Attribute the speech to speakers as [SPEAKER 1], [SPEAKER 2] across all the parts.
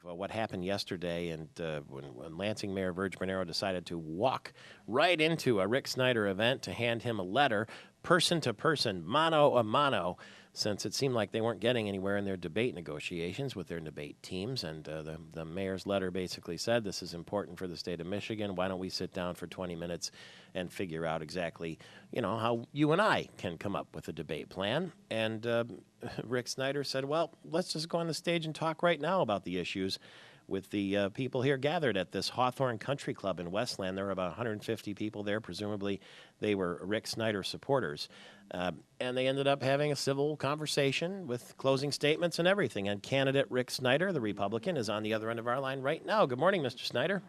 [SPEAKER 1] what happened yesterday, and when Lansing Mayor Virg Bernero decided to walk right into a Rick Snyder event to hand him a letter, person to person, mano a mano, since it seemed like they weren't getting anywhere in their debate negotiations with their debate teams. And the mayor's letter basically said, this is important for the state of Michigan. Why don't we sit down for 20 minutes and figure out exactly, how you and I can come up with a debate plan. And Rick Snyder said, well, let's just go on the stage and talk right now about the issues with the people here gathered at this Hawthorne Country Club in Westland. There were about 150 people there. Presumably, they were Rick Snyder supporters. And they ended up having a civil conversation with closing statements and everything. And candidate Rick Snyder, the Republican, is on the other end of our line right now. Good morning, Mr. Snyder.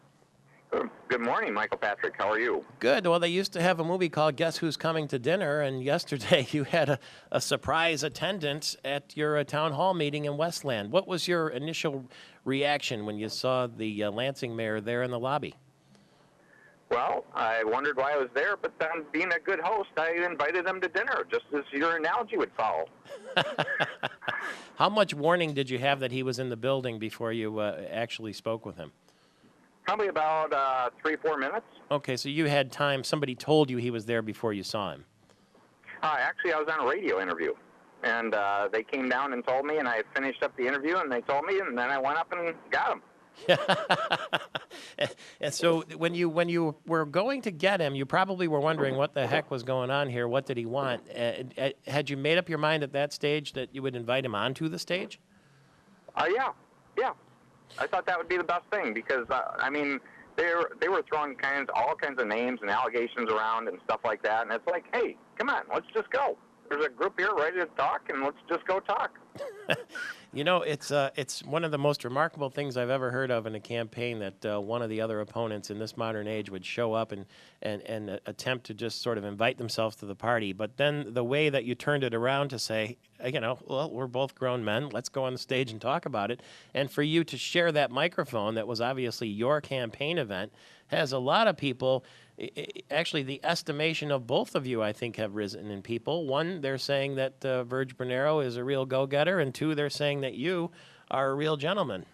[SPEAKER 2] Good morning, Michael Patrick. How are you?
[SPEAKER 1] Good. Well, they used to have a movie called Guess Who's Coming to Dinner, and yesterday you had a surprise attendance at your town hall meeting in Westland. What was your initial reaction when you saw the Lansing mayor there in the lobby?
[SPEAKER 2] Well, I wondered why I was there, but then being a good host, I invited them to dinner, just as your analogy would follow.
[SPEAKER 1] How much warning did you have that he was in the building before you actually spoke with him?
[SPEAKER 2] Probably about 3-4 minutes.
[SPEAKER 1] Okay, so you had time. Somebody told you he was there before you saw him.
[SPEAKER 2] Actually, I was on a radio interview, and they came down and told me, and I finished up the interview, and they told me, and then I went up and got him.
[SPEAKER 1] And so when you were going to get him, you probably were wondering what the heck was going on here. What did he want? Had you made up your mind at that stage that you would invite him onto the stage?
[SPEAKER 2] Yeah. I thought that would be the best thing because, they were throwing all kinds of names and allegations around and stuff like that. And it's like, hey, come on, let's just go. There's a group here ready to talk, and let's just go talk.
[SPEAKER 1] It's one of the most remarkable things I've ever heard of in a campaign that one of the other opponents in this modern age would show up and attempt to just sort of invite themselves to the party. But then the way that you turned it around to say, well, we're both grown men. Let's go on the stage and talk about it. And for you to share that microphone that was obviously your campaign event has a lot of people. Actually, the estimation of both of you, I think, have risen in people. One, they're saying that Virg Bernero is a real go-getter, and two, they're saying that you are a real gentleman.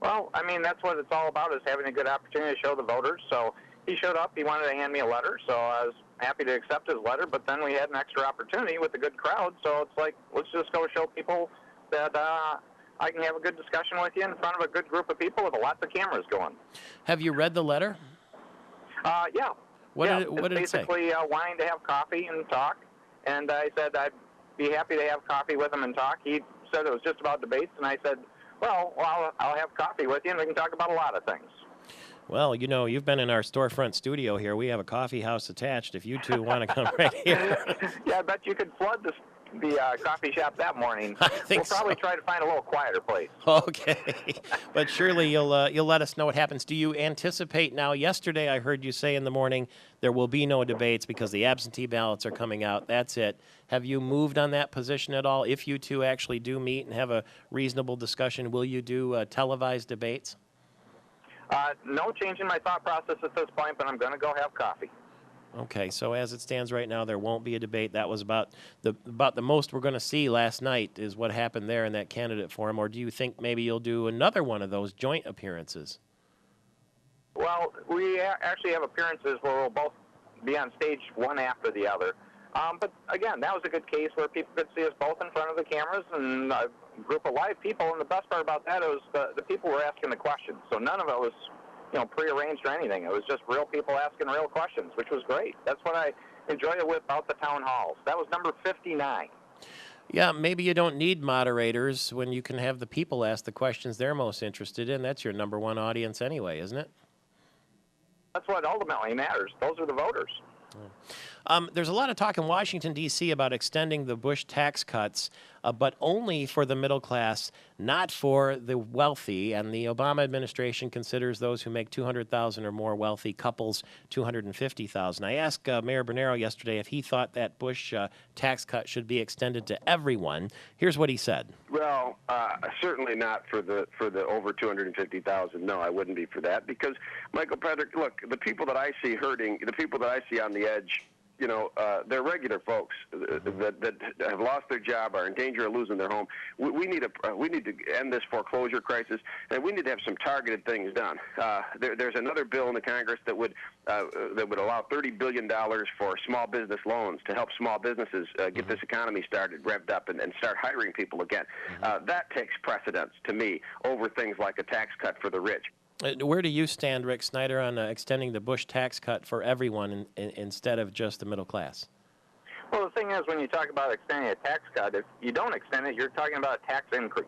[SPEAKER 2] Well, that's what it's all about, is having a good opportunity to show the voters. So he showed up. He wanted to hand me a letter, so I was happy to accept his letter, but then we had an extra opportunity with a good crowd, so it's like, let's just go show people that I can have a good discussion with you in front of a good group of people with lots of cameras going.
[SPEAKER 1] Have you read the letter?
[SPEAKER 2] Yeah.
[SPEAKER 1] What did it say?
[SPEAKER 2] Basically, wanting to have coffee and talk, and I said I'd be happy to have coffee with him and talk. He said it was just about debates, and I said, well, I'll have coffee with you, and we can talk about a lot of things.
[SPEAKER 1] Well, you've been in our storefront studio here. We have a coffee house attached. If you two want to come right here.
[SPEAKER 2] Yeah, I bet you could flood the coffee shop that morning.
[SPEAKER 1] We'll
[SPEAKER 2] probably try to find a little quieter place.
[SPEAKER 1] Okay, but surely you'll let us know what happens. Do you anticipate now? Yesterday, I heard you say in the morning there will be no debates because the absentee ballots are coming out. That's it. Have you moved on that position at all? If you two actually do meet and have a reasonable discussion, will you do televised debates?
[SPEAKER 2] No change in my thought process at this point, but I'm going to go have coffee.
[SPEAKER 1] Okay, so as it stands right now, there won't be a debate. That was about the most we're going to see last night is what happened there in that candidate forum. Or do you think maybe you'll do another one of those joint appearances?
[SPEAKER 2] Well, we actually have appearances where we'll both be on stage one after the other. But again, that was a good case where people could see us both in front of the cameras and a group of live people. And the best part about that was the people were asking the questions. So none of it was prearranged or anything. It was just real people asking real questions, which was great. That's what I enjoyed about the town halls. That was number 59.
[SPEAKER 1] Yeah, maybe you don't need moderators when you can have the people ask the questions they're most interested in. That's your number one audience anyway, isn't it?
[SPEAKER 2] That's what ultimately matters. Those are the voters.
[SPEAKER 1] There's a lot of talk in Washington, D.C. about extending the Bush tax cuts, but only for the middle class, not for the wealthy. And the Obama administration considers those who make $200,000 or more wealthy couples $250,000. I asked Mayor Bernero yesterday if he thought that Bush tax cut should be extended to everyone. Here's what he said.
[SPEAKER 3] Well, certainly not for the over 250,000. No, I wouldn't be for that because, Michael Patrick, look, the people that I see hurting, the people that I see on the edge they're regular folks that have lost their job, are in danger of losing their home. We need to end this foreclosure crisis, and we need to have some targeted things done. There's another bill in the Congress that would allow $30 billion for small business loans to help small businesses get this economy started, revved up, and start hiring people again. That takes precedence to me over things like a tax cut for the rich.
[SPEAKER 1] Where do you stand, Rick Snyder, on extending the Bush tax cut for everyone instead of just the middle class?
[SPEAKER 2] Well, the thing is, when you talk about extending a tax cut, if you don't extend it, you're talking about a tax increase.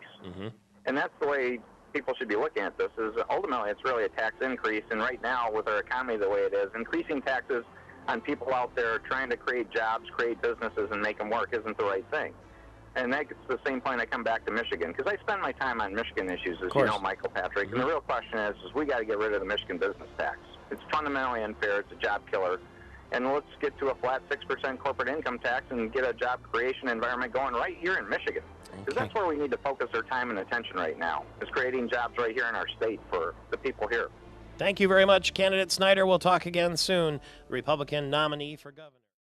[SPEAKER 2] And that's the way people should be looking at this, is ultimately it's really a tax increase. And right now, with our economy the way it is, increasing taxes on people out there trying to create jobs, create businesses, and make them work isn't the right thing. And that's the same point I come back to Michigan, because I spend my time on Michigan issues, as you know, Michael Patrick. And the real question is we got to get rid of the Michigan business tax. It's fundamentally unfair. It's a job killer. And let's get to a flat 6% corporate income tax and get a job creation environment going right here in Michigan. Because that's where we need to focus our time and attention right now, is creating jobs right here in our state for the people here.
[SPEAKER 1] Thank you very much, Candidate Snyder. We'll talk again soon. The Republican nominee for governor.